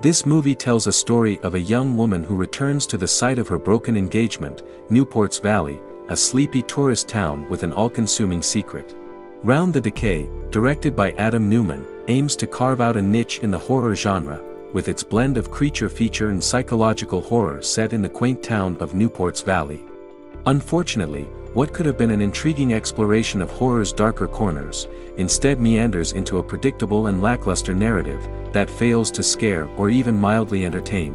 This movie tells a story of a young woman who returns to the site of her broken engagement, Newport's Valley, a sleepy tourist town with an all-consuming secret. Round the Decay, directed by Adam Newman, aims to carve out a niche in the horror genre, with its blend of creature feature and psychological horror set in the quaint town of Newport's Valley. Unfortunately, what could have been an intriguing exploration of horror's darker corners, instead meanders into a predictable and lackluster narrative that fails to scare or even mildly entertain.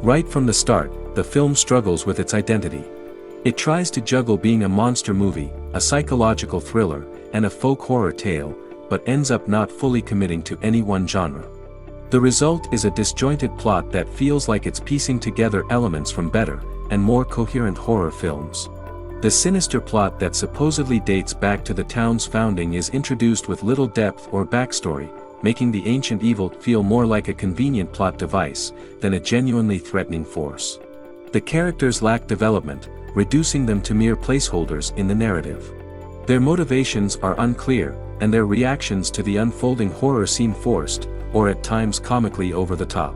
Right from the start, the film struggles with its identity. It tries to juggle being a monster movie, a psychological thriller, and a folk horror tale, but ends up not fully committing to any one genre. The result is a disjointed plot that feels like it's piecing together elements from better, and more coherent horror films. The sinister plot that supposedly dates back to the town's founding is introduced with little depth or backstory, making the ancient evil feel more like a convenient plot device than a genuinely threatening force. The characters lack development, reducing them to mere placeholders in the narrative. Their motivations are unclear, and their reactions to the unfolding horror seem forced, or at times comically over the top.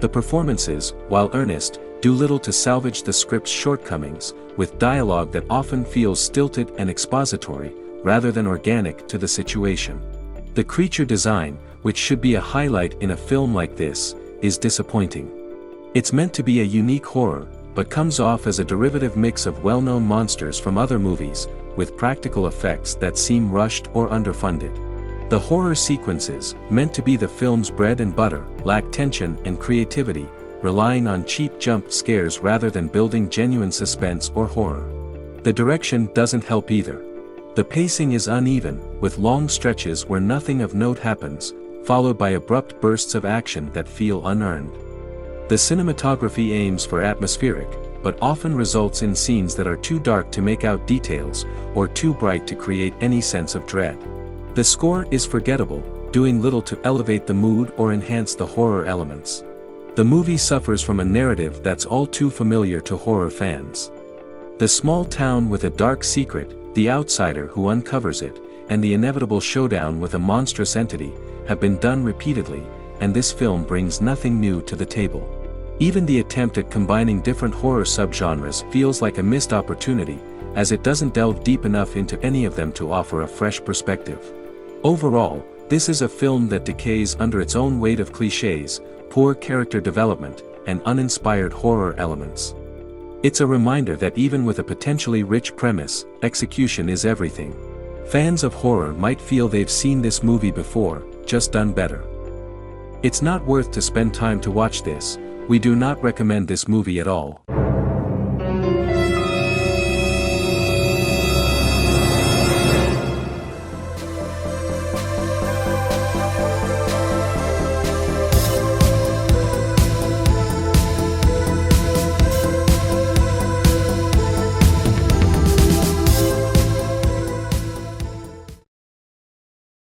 The performances, while earnest, do little to salvage the script's shortcomings, with dialogue that often feels stilted and expository, rather than organic to the situation. The creature design, which should be a highlight in a film like this, is disappointing. It's meant to be a unique horror, but comes off as a derivative mix of well-known monsters from other movies, with practical effects that seem rushed or underfunded. The horror sequences, meant to be the film's bread and butter, lack tension and creativity, relying on cheap jump scares rather than building genuine suspense or horror. The direction doesn't help either. The pacing is uneven, with long stretches where nothing of note happens, followed by abrupt bursts of action that feel unearned. The cinematography aims for atmospheric, but often results in scenes that are too dark to make out details, or too bright to create any sense of dread. The score is forgettable, doing little to elevate the mood or enhance the horror elements. The movie suffers from a narrative that's all too familiar to horror fans. The small town with a dark secret, the outsider who uncovers it, and the inevitable showdown with a monstrous entity, have been done repeatedly, and this film brings nothing new to the table. Even the attempt at combining different horror subgenres feels like a missed opportunity, as it doesn't delve deep enough into any of them to offer a fresh perspective. Overall, this is a film that decays under its own weight of clichés, poor character development, and uninspired horror elements. It's a reminder that even with a potentially rich premise, execution is everything. Fans of horror might feel they've seen this movie before, just done better. It's not worth to spend time to watch this. We do not recommend this movie at all.